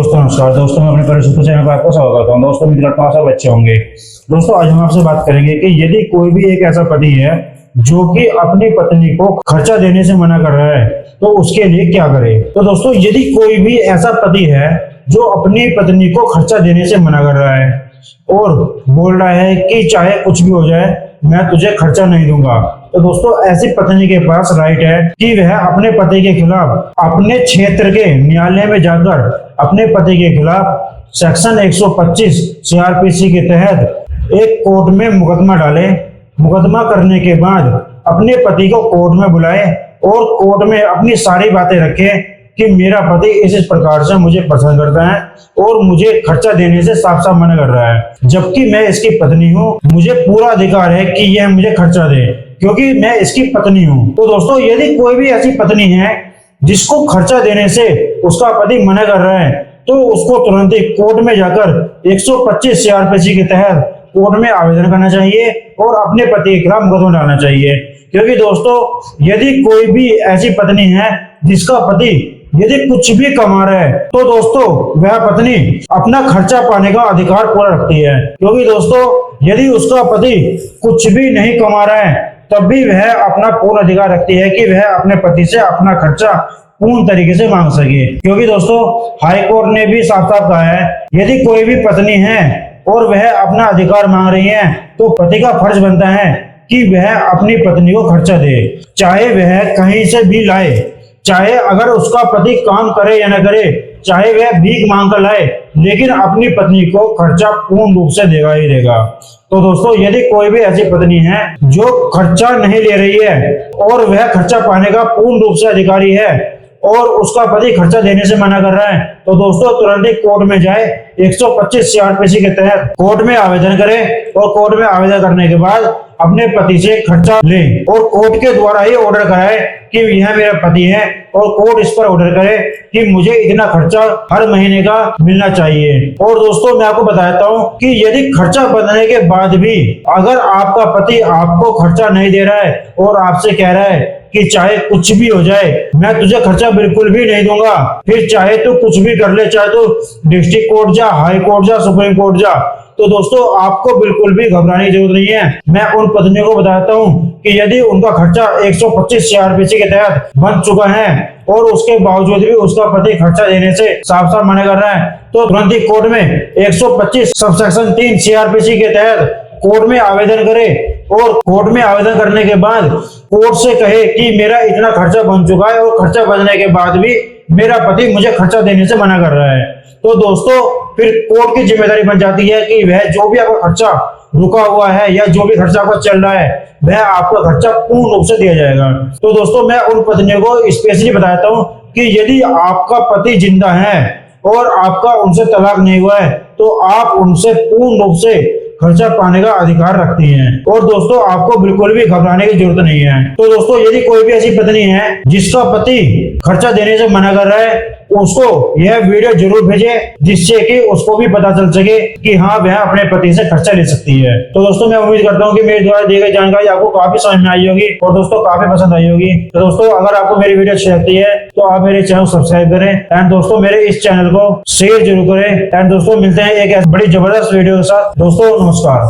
दोस्तों नमस्कार। दोस्तों मैं अपने परिचित चैनल पर आपका स्वागत करता हूं। दोस्तों उम्मीद करता हूं आप सब अच्छे होंगे। दोस्तों आज हम आपसे बात करेंगे कि यदि कोई भी एक ऐसा पति है जो कि अपनी पत्नी को खर्चा देने से मना कर रहा है तो उसके लिए क्या करे। तो दोस्तों यदि कोई भी ऐसा पति है जो अपनी पत्नी को खर्चा देने से मना कर रहा है और बोल रहा है कि चाहे कुछ भी हो जाए मैं तुझे खर्चा नहीं दूंगा, तो दोस्तों ऐसी पत्नी के पास राइट है कि वह अपने पति के खिलाफ अपने क्षेत्र के न्यायालय में जाकर अपने पति के खिलाफ सेक्शन 125 सीआरपीसी के तहत एक कोर्ट में मुकदमा डाले। मुकदमा करने के बाद अपने पति को कोर्ट में बुलाए और कोर्ट में अपनी सारी बातें रखे कि मेरा पति इस प्रकार से मुझे पसंद करता है और मुझे खर्चा देने से साफ साफ मना कर रहा है, जबकि मैं इसकी पत्नी हूँ, मुझे पूरा अधिकार है कि यह मुझे खर्चा दे क्योंकि मैं इसकी पत्नी हूँ। तो दोस्तों यदि कोई भी ऐसी पत्नी है जिसको खर्चा देने से उसका पति मना कर रहा है तो उसको तुरंत ही कोर्ट में जाकर 125 सीआरपीसी के तहत कोर्ट में आवेदन करना चाहिए और अपने पति के खिलाफ मुकदमा डालना चाहिए। क्योंकि दोस्तों यदि कोई भी ऐसी पत्नी है जिसका पति यदि कुछ भी कमा रहा है तो दोस्तों वह पत्नी अपना खर्चा पाने का अधिकार पूरा रखती है। क्योंकि दोस्तों यदि उसका पति कुछ भी नहीं कमा रहा है तब भी वह अपना पूर्ण अधिकार रखती है कि वह अपने पति से अपना खर्चा पूर्ण तरीके से मांग सके। क्योंकि दोस्तों हाई कोर्ट ने भी साफ साफ कहा है यदि कोई भी पत्नी है और वह अपना अधिकार मांग रही है तो पति का फर्ज बनता है कि वह अपनी पत्नी को खर्चा दे, चाहे वह कहीं से भी लाए, चाहे अगर उसका पति काम करे या न करे, चाहे वह भीख मांग कर लाए, लेकिन अपनी पत्नी को खर्चा पूर्ण रूप से देगा ही देगा। तो दोस्तों यदि कोई भी ऐसी पत्नी है जो खर्चा नहीं ले रही है और वह खर्चा पाने का पूर्ण रूप से अधिकारी है और उसका पति खर्चा देने से मना कर रहा है तो दोस्तों तुरंत ही कोर्ट में जाए, 125 सीआरपीसी के तहत कोर्ट में आवेदन करे और कोर्ट में आवेदन करने के बाद अपने पति से खर्चा ले और कोर्ट के द्वारा ही ऑर्डर कराए कि यह मेरा पति है और कोर्ट इस पर ऑर्डर करे कि मुझे इतना खर्चा हर महीने का मिलना चाहिए। और दोस्तों मैं आपको बताता हूँ कि यदि खर्चा बनने के बाद भी अगर आपका पति आपको खर्चा नहीं दे रहा है और आपसे कह रहा है कि चाहे कुछ भी हो जाए मैं तुझे खर्चा बिल्कुल भी नहीं दूंगा, फिर चाहे तू कुछ भी कर ले, चाहे तू डिस्ट्रिक्ट कोर्ट जा, हाई कोर्ट जा, सुप्रीम कोर्ट जा, तो दोस्तों आपको बिल्कुल भी घबराने की जरूरत नहीं है। मैं उन पत्नियों को बताता हूँ कि यदि उनका खर्चा 125 सीआरपीसी के तहत बन चुका है और उसके बावजूद भी उसका पति खर्चा देने से साफ साफ मना कर रहा है तो तुरंत ही कोर्ट में 125 सबसेक्शन 3 सीआरपीसी के तहत कोर्ट में आवेदन करे और कोर्ट में आवेदन करने के बाद कोर्ट से कहे कि मेरा इतना खर्चा बन चुका है और खर्चा बनने के बाद भी मेरा पति मुझे खर्चा देने से मना कर रहा है। तो दोस्तों फिर कोर्ट की जिम्मेदारी बन जाती है कि वह जो भी आपका खर्चा रुका हुआ है या जो भी खर्चा आपका चल रहा है वह आपका खर्चा पूर्ण रूप से दिया जाएगा। तो दोस्तों मैं उन पत्नियों को स्पेशली बताता हूँ कि यदि आपका पति जिंदा है और आपका उनसे तलाक नहीं हुआ है तो आप उनसे पूर्ण रूप से खर्चा पाने का अधिकार रखती हैं और दोस्तों आपको बिल्कुल भी घबराने की जरूरत नहीं है। तो दोस्तों यदि कोई भी ऐसी पत्नी है जिसका पति खर्चा देने से मना कर रहा है उसको यह वीडियो जरूर भेजे जिससे कि उसको भी पता चल सके कि हाँ वह अपने पति से खर्चा ले सकती है। तो दोस्तों मैं उम्मीद करता हूँ कि मेरे द्वारा दी गई जानकारी आपको काफी समझ में आई होगी और दोस्तों काफी पसंद आई होगी। तो दोस्तों अगर आपको मेरी वीडियो अच्छी लगती है तो आप मेरे चैनल सब्सक्राइब करें एंड दोस्तों मेरे इस चैनल को शेयर जरूर करें एंड दोस्तों मिलते हैं एक बड़ी जबरदस्त वीडियो के साथ। दोस्तों नमस्कार।